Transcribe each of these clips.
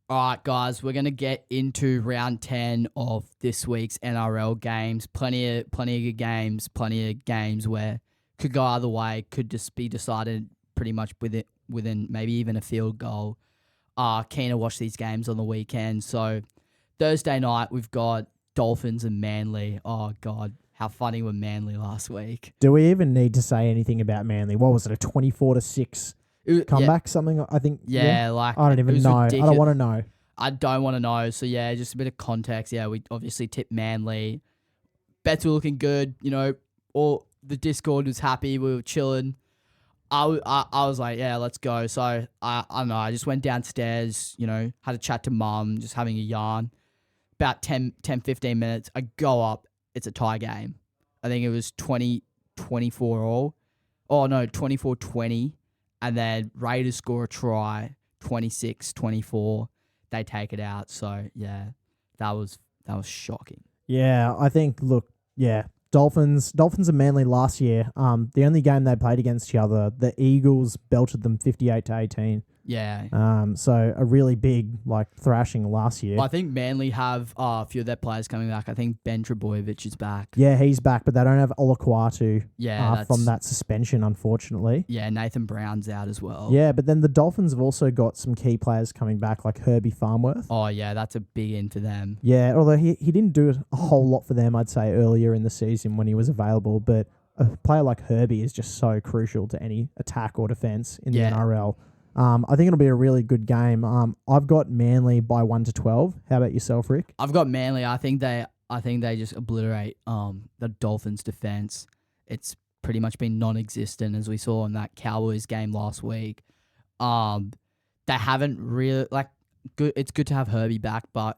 All right, guys, we're gonna get into round 10 of this week's NRL games. Plenty of good games. Plenty of games where could go either way. Could just be decided pretty much within maybe even a field goal. Keen to watch these games on the weekend. So Thursday night we've got Dolphins and Manly. Oh God, how funny were Manly last week? Do we even need to say anything about Manly? What was it, a 24-6 comeback? Something, I think. Yeah, like I don't even know. Ridiculous. I don't want to know. I don't want to know. So, yeah, just a bit of context. Yeah, we obviously tipped Manly. Bets were looking good. All the Discord was happy. We were chilling. I was like, yeah, let's go. So, I don't know. I just went downstairs, had a chat to mum, just having a yarn. About 10, 15 minutes. I go up. It's a tie game. I think it was 20-24 all. Oh, no, 24-20. And then Raiders score a try, 26-24. They take it out. So, yeah, that was shocking. Yeah, I think, Dolphins and Manly last year, the only game they played against each other, the Eagles belted them 58-18. Yeah. So a really big thrashing last year. Well, I think Manly have a few of their players coming back. I think Ben Trebojevic is back. Yeah, he's back, but they don't have Olaquatu Yeah, from that suspension, unfortunately. Yeah, Nathan Brown's out as well. Yeah, but then the Dolphins have also got some key players coming back, like Herbie Farmworth. Oh, yeah, that's a big in for them. Yeah, although he didn't do a whole lot for them, I'd say, earlier in the season when he was available. But a player like Herbie is just so crucial to any attack or defense in the NRL. I think it'll be a really good game. I've got Manly by 1-12. How about yourself, Rick? I've got Manly. I think they just obliterate the Dolphins' defense. It's pretty much been non-existent, as we saw in that Cowboys game last week. They haven't really good. It's good to have Herbie back, but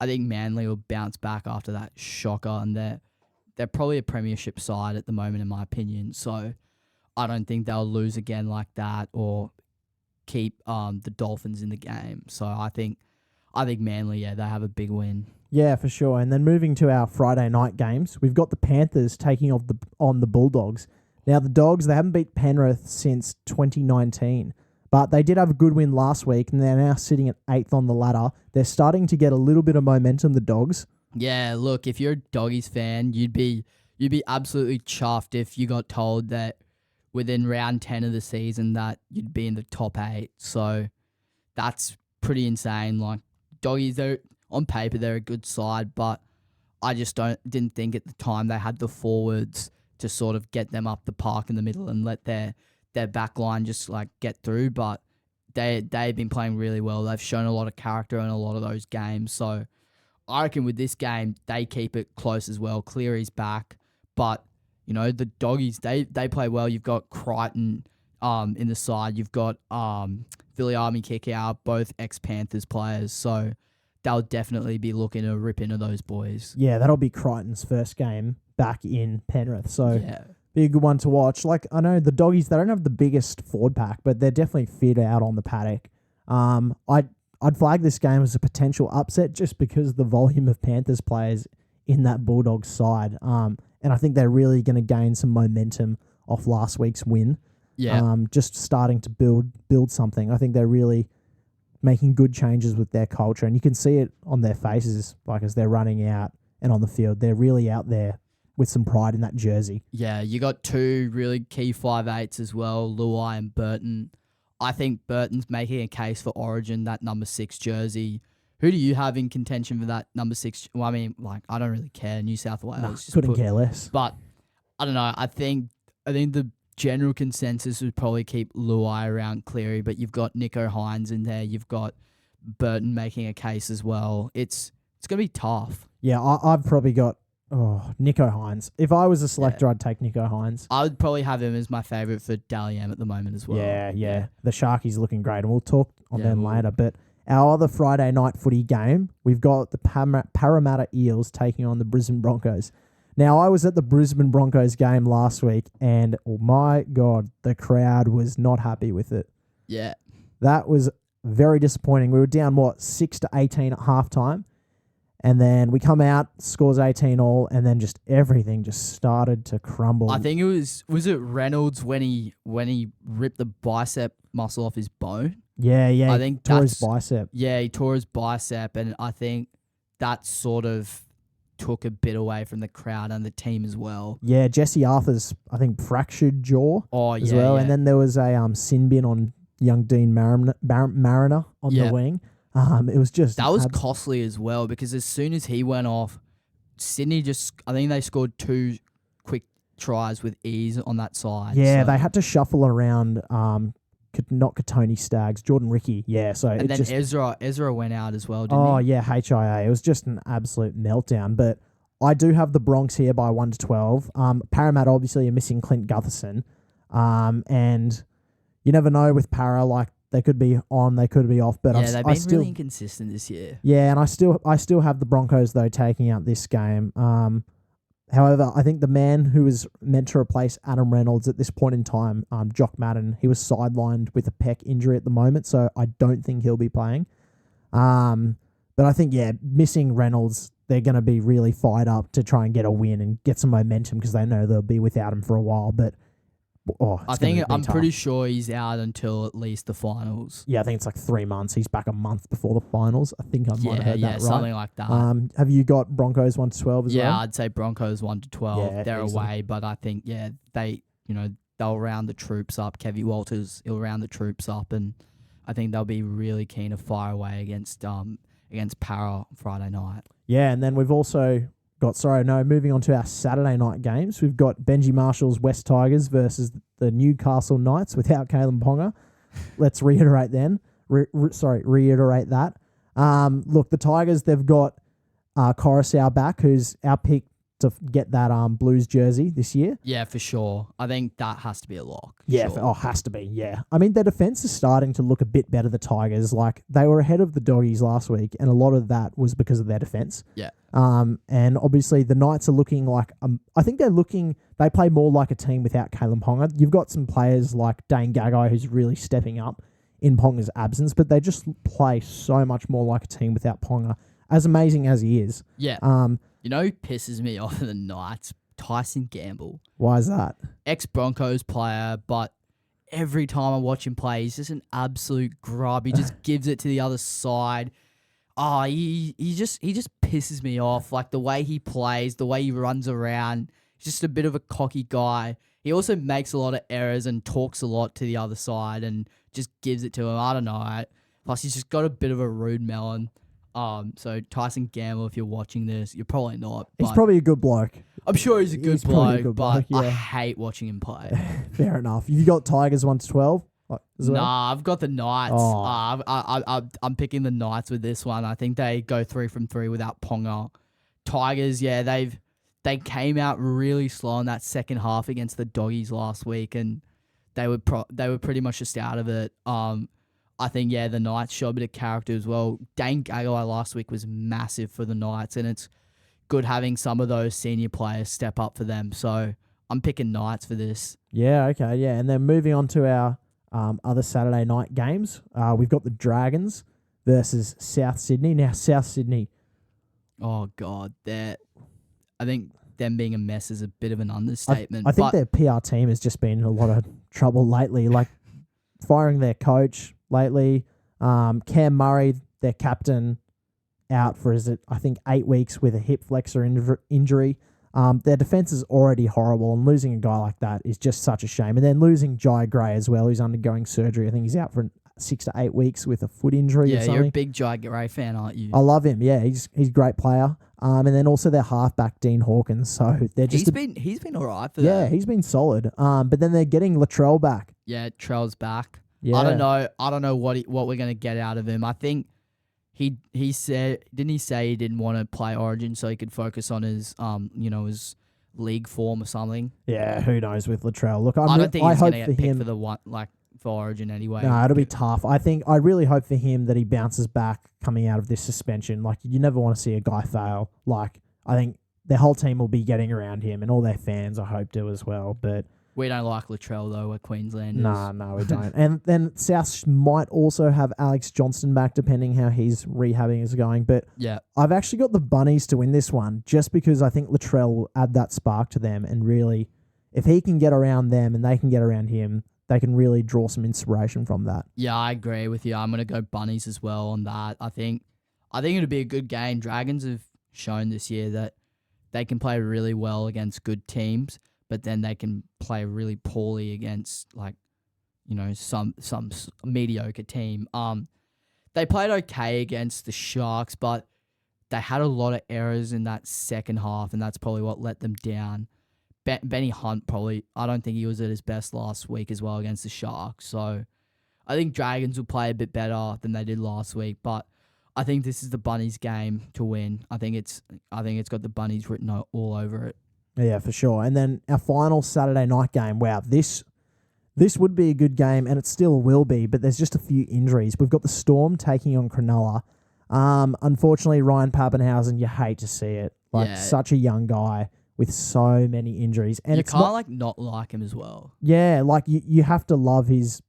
I think Manly will bounce back after that shocker, and they're probably a premiership side at the moment, in my opinion. So I don't think they'll lose again like that or keep the Dolphins in the game. So I think Manly, they have a big win. Yeah, for sure. And then moving to our Friday night games, we've got the Panthers taking on the Bulldogs. Now the Dogs, they haven't beat Penrith since 2019, but they did have a good win last week, and they're now sitting at 8th on the ladder. They're starting to get a little bit of momentum, the Dogs. Yeah, look, if you're a Doggies fan, you'd be absolutely chuffed if you got told that within round 10 of the season that you'd be in the top 8. So that's pretty insane. Like, Doggies, on paper, they're a good side, but I just didn't think at the time they had the forwards to sort of get them up the park in the middle and let their back line just get through. But they've been playing really well. They've shown a lot of character in a lot of those games. So I reckon with this game, they keep it close as well. Cleary's back, but the Doggies, they play well. You've got Crichton in the side. You've got Philly Army kick out, both ex-Panthers players. So they'll definitely be looking to rip into those boys. Yeah, that'll be Crichton's first game back in Penrith. So be a good one to watch. I know the Doggies, they don't have the biggest forward pack, but they're definitely fit out on the paddock. I'd flag this game as a potential upset just because of the volume of Panthers players in that Bulldogs side. And I think they're really going to gain some momentum off last week's win. Yeah. Just starting to build something. I think they're really making good changes with their culture, and you can see it on their faces, as they're running out and on the field. They're really out there with some pride in that jersey. Yeah, you got two really key 5'8" as well, Luai and Burton. I think Burton's making a case for Origin, that number 6 jersey. Who do you have in contention for that number 6? Well, I mean, I don't really care. New South Wales. Couldn't care less. But I don't know. I think the general consensus would probably keep Luai around Cleary, but you've got Nico Hines in there. You've got Burton making a case as well. It's going to be tough. Yeah, I've probably got Nico Hines. If I was a selector, I'd take Nico Hines. I would probably have him as my favourite for Dally M at the moment as well. Yeah. The Sharkies looking great, and we'll talk on them later. But our other Friday night footy game, we've got the Parramatta Eels taking on the Brisbane Broncos. Now, I was at the Brisbane Broncos game last week, and oh my God, the crowd was not happy with it. Yeah. That was very disappointing. We were down, 6-18 at halftime, and then we come out, scores 18 all, and then just everything just started to crumble. I think it was it Reynolds when he ripped the bicep muscle off his bone? Yeah, I think tore his bicep. Yeah, he tore his bicep, and I think that sort of took a bit away from the crowd and the team as well. Yeah, Jesse Arthur's, I think, fractured jaw as well. Yeah. And then there was a sin bin on young Dean Mariner on the wing. It was just... That was costly as well, because as soon as he went off, Sydney I think they scored 2 quick tries with ease on that side. Yeah, they had to shuffle around... not Katoni Staggs, Jordan Ricky. Yeah, so and then Ezra went out as well, didn't he? Yeah, HIA. It was just an absolute meltdown. But I do have the Bronx here by 1-12. Parramatta obviously are missing Clint Gutherson, and you never know with Para. Like they could be on, they could be off. But they've been really inconsistent this year. Yeah, and I still have the Broncos though taking out this game. However, I think the man who was meant to replace Adam Reynolds at this point in time, Jock Madden, he was sidelined with a pec injury at the moment, so I don't think he'll be playing. But I think, missing Reynolds, they're going to be really fired up to try and get a win and get some momentum because they know they'll be without him for a while. But I'm pretty sure he's out until at least the finals. Yeah, I think it's like 3 months. He's back a month before the finals. I think I might have heard that right. Something like that. Have you got Broncos 1-12 as well? Yeah, I'd say Broncos 1-12. They're easily away, but I think they'll round the troops up. Kevy Walters, he'll round the troops up, and I think they'll be really keen to fire away against Para on Friday night. Yeah, and then we've also moving on to our Saturday night games. We've got Benji Marshall's West Tigers versus the Newcastle Knights without Kalen Ponga. Let's reiterate that. Look, the Tigers, they've got Coruscant back, who's our pick to get that Blues jersey this year. Yeah, for sure. I think that has to be a lock. Yeah, sure. Has to be, yeah. I mean, their defense is starting to look a bit better, the Tigers. Like, they were ahead of the Doggies last week, and a lot of that was because of their defense. Yeah. And obviously the Knights are looking like, I think they play more like a team without Kalen Ponga. You've got some players like Dane Gagai who's really stepping up in Ponga's absence, but they just play so much more like a team without Ponga, as amazing as he is. Yeah. You know who pisses me off in the Knights? Tyson Gamble. Why is that? Ex-Broncos player, but every time I watch him play, he's just an absolute grub. He just gives it to the other side. He just pisses me off. Like the way he plays, the way he runs around. He's just a bit of a cocky guy. He also makes a lot of errors and talks a lot to the other side and just gives it to him. I don't know. Plus, he's just got a bit of a rude melon. So Tyson Gamble, if you're watching this, you're probably not. He's probably a good bloke. I'm sure he's a good bloke, but I hate watching him play. Fair enough. You got Tigers 1-12? Nah, I've got the Knights. I'm picking the Knights with this one. I think they go 3 from 3 without Ponga. Tigers, they came out really slow in that second half against the Doggies last week, and they were pretty much just out of it. I think, the Knights show a bit of character as well. Dane Gagai last week was massive for the Knights, and it's good having some of those senior players step up for them. So I'm picking Knights for this. Yeah, okay, yeah. And then moving on to our other Saturday night games, we've got the Dragons versus South Sydney. Now, South Sydney. Oh, God. I think them being a mess is a bit of an understatement. I think their PR team has just been in a lot of trouble lately, like firing their coach lately. Cam Murray, their captain, out for, 8 weeks with a hip flexor injury. Their defense is already horrible, and losing a guy like that is just such a shame. And then losing Jai Gray as well, who's undergoing surgery. I think he's out for 6 to 8 weeks with a foot injury or something. Yeah, you're a big Jai Gray fan, aren't you? I love him. Yeah, he's a great player. And then also their halfback, Dean Hawkins. So they're just he's been all right for them. Yeah, he's been solid. But then they're getting Latrell back. Yeah, Trell's back. Yeah. I don't know what we're gonna get out of him. I think he said, didn't he say he didn't want to play Origin so he could focus on his his league form or something? Yeah, who knows with Latrell. Look, I don't think he's gonna get picked for the one for Origin anyway. No, it'll be tough. I really hope for him that he bounces back coming out of this suspension. Like, you never want to see a guy fail. Like, I think their whole team will be getting around him, and all their fans, I hope, do as well. But we don't like Latrell, though. We're Queenslanders. No, we don't. And then South might also have Alex Johnston back, depending how his rehabbing is going. But yeah, I've actually got the Bunnies to win this one, just because I think Latrell will add that spark to them. And really, if he can get around them and they can get around him, they can really draw some inspiration from that. Yeah, I agree with you. I'm gonna go bunnies as well on that. I think it'll be a good game. Dragons have shown this year that they can play really well against good teams, but then they can play really poorly against some mediocre team. They played okay against the Sharks, but they had a lot of errors in that second half, and that's probably what let them down. Benny Hunt I don't think he was at his best last week as well against the Sharks. So I think Dragons will play a bit better than they did last week, but I think this is the Bunnies game to win. I think it's got the Bunnies written all over it. Yeah, for sure. And then our final Saturday night game. Wow, this would be a good game, and it still will be, but there's just a few injuries. We've got the Storm taking on Cronulla. Unfortunately, Ryan Pappenhausen, you hate to see it. Such a young guy with so many injuries. And you can't not like him as well. Yeah, you have to love his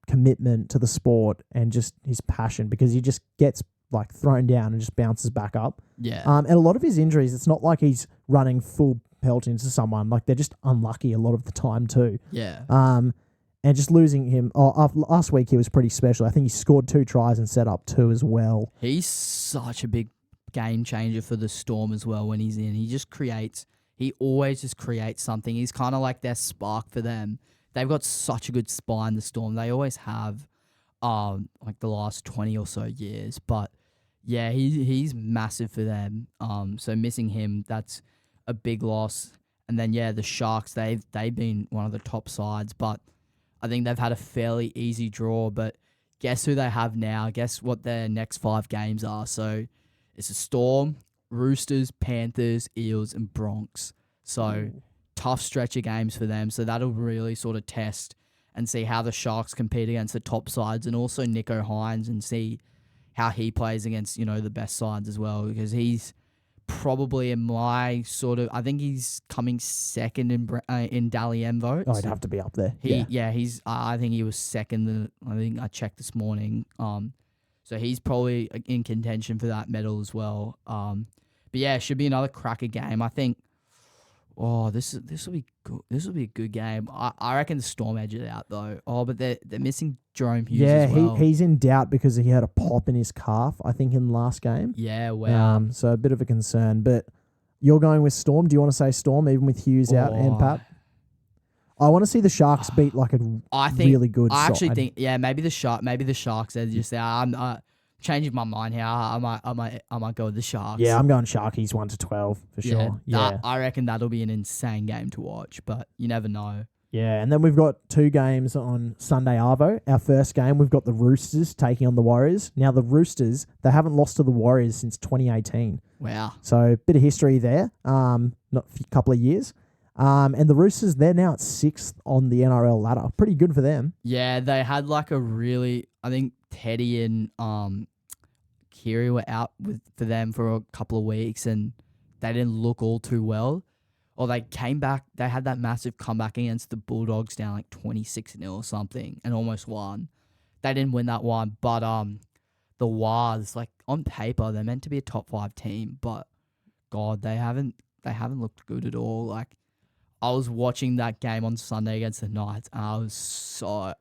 commitment to the sport and just his passion, because he just gets thrown down and just bounces back up. Yeah. And a lot of his injuries, it's not like he's running full pelt into someone. They're just unlucky a lot of the time too. Yeah. And just losing him. Last week he was pretty special. I think he scored 2 tries and set up 2 as well. He's such a big game changer for the Storm as well when he's in. He always just creates something. He's kind of like their spark for them. They've got such a good spine, the Storm. They always have, the last 20 or so years. But yeah, he's massive for them. So missing him, that's a big loss. And then the Sharks, they've been one of the top sides, but I think they've had a fairly easy draw. But guess who they have now? Guess what their next 5 games are? So it's a Storm, Roosters, Panthers, Eels, and Broncos. So tough stretch of games for them. So that'll really sort of test and see how the Sharks compete against the top sides, and also Nico Hines, and see how he plays against, the best sides as well, because he's probably in my I think he's coming second in Dally M votes. Oh, he'd have to be up there. I think he was second. I think I checked this morning. So he's probably in contention for that medal as well. But yeah, it should be another cracker game. I think. Oh, this will be good. This will be a good game. I reckon the Storm edge it out though. Oh, but they're missing Jerome Hughes as well. He's in doubt because he had a pop in his calf, I think, in the last game. Yeah, wow. So a bit of a concern. But you're going with Storm. Do you want to say Storm even with Hughes out and Pap? I want to see the Sharks beat really good side. I actually think maybe the Sharks. They're just I'm changing my mind here. I might go with the Sharks. Yeah, I'm going Sharkies 1-12 for sure. Yeah, I reckon that'll be an insane game to watch, but you never know. Yeah, and then we've got 2 games on Sunday Arvo. Our first game, we've got the Roosters taking on the Warriors. Now, the Roosters, they haven't lost to the Warriors since 2018. Wow. So a bit of history there, not a couple of years. And the Roosters, they're now at 6th on the NRL ladder. Pretty good for them. Yeah, they had I think Teddy and Kiri were out for them for a couple of weeks, and they didn't look all too well. Or they came back, they had that massive comeback against the Bulldogs down 26-0 or something and almost won. They didn't win that one, but the Wars, on paper, they're meant to be a top 5 team, but God, they haven't looked good at all. I was watching that game on Sunday against the Knights, and I was so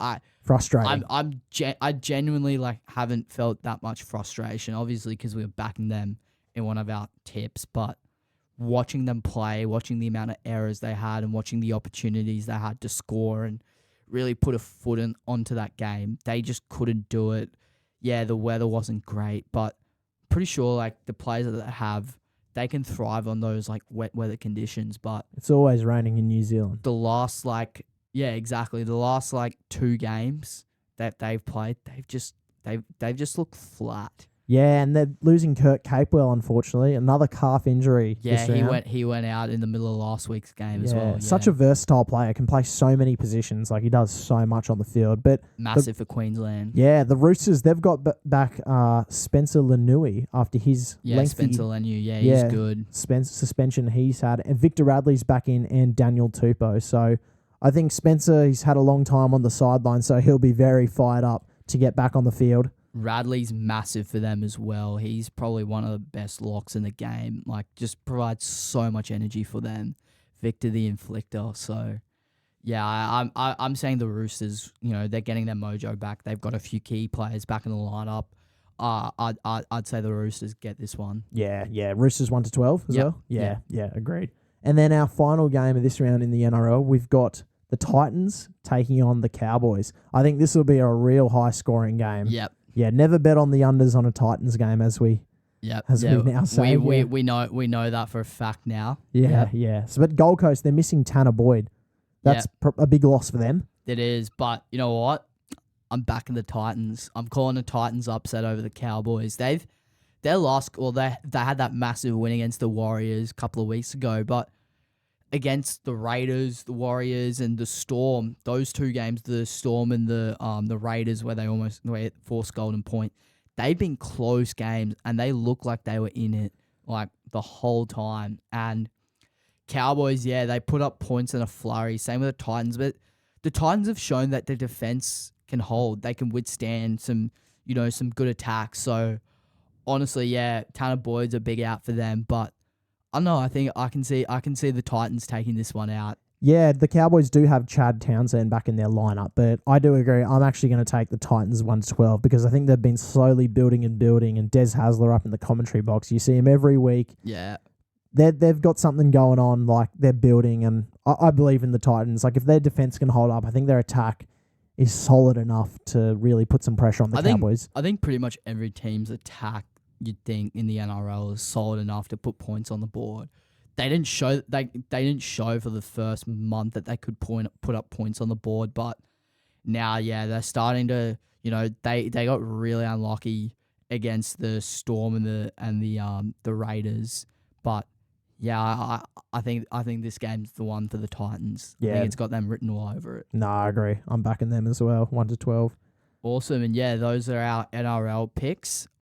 frustrating. I genuinely haven't felt that much frustration, obviously because we were backing them in one of our tips, but watching them play, watching the amount of errors they had, and watching the opportunities they had to score and really put a foot onto that game, they just couldn't do it. Yeah, the weather wasn't great, but pretty sure the players that they have, they can thrive on those wet weather conditions. But it's always raining in New Zealand. The last the last 2 games that they've played, they've just looked flat. Yeah, and they're losing Kurt Capewell, unfortunately. Another calf injury. Yeah, he went out in the middle of last week's game as well. Yeah. Such a versatile player, can play so many positions. He does so much on the field. But massive for Queensland. Yeah, the Roosters, they've got back Spencer Lanui after his lengthy... Spencer Lanui, he's good. Suspension he's had. And Victor Radley's back in, and Daniel Tupou. So I think Spencer, he's had a long time on the sideline, so he'll be very fired up to get back on the field. Radley's massive for them as well. He's probably one of the best locks in the game. Just provides so much energy for them. Victor the Inflictor. So, Yeah, I'm saying the Roosters. They're getting their mojo back. They've got a few key players back in the lineup. I'd say the Roosters get this one. Yeah. Roosters 1-12 as well. Yeah. Yeah. Agreed. And then our final game of this round in the NRL, we've got the Titans taking on the Cowboys. I think this will be a real high scoring game. Yep. Yeah. Never bet on the unders on a Titans game as we. Yep. As we now say. We know that for a fact now. Yeah. So, but Gold Coast, they're missing Tanner Boyd. That's a big loss for them. It is, but you know what? I'm backing the Titans. I'm calling the Titans upset over the Cowboys. They had that massive win against the Warriors a couple of weeks ago, but against the Raiders, the Warriors, and the Storm, those two games, the Storm and the Raiders, where they almost forced Golden Point, they've been close games, and they look like they were in it like the whole time. And Cowboys, they put up points in a flurry. Same with the Titans, but the Titans have shown that their defense can hold. They can withstand some good attacks. So honestly, Tanner Boyd's a big out for them, but I don't know. I think I can see the Titans taking this one out. Yeah, the Cowboys do have Chad Townsend back in their lineup, but I do agree. I'm actually going to take the Titans 1-12 because I think they've been slowly building, and Des Hasler up in the commentary box. You see him every week. Yeah. They've got something going on, like they're building, and I believe in the Titans. Like if their defense can hold up, I think their attack is solid enough to really put some pressure on the Cowboys. I think pretty much every team's attack, you'd think, in the NRL is solid enough to put points on the board. They didn't show for the first month that they could put up points on the board, but now they're starting to. They got really unlucky against the Storm and the Raiders, but. Yeah, I think this game's the one for the Titans. Yeah. I think it's got them written all over it. No, I agree. I'm backing them as well, 1-12. Awesome, and those are our NRL picks.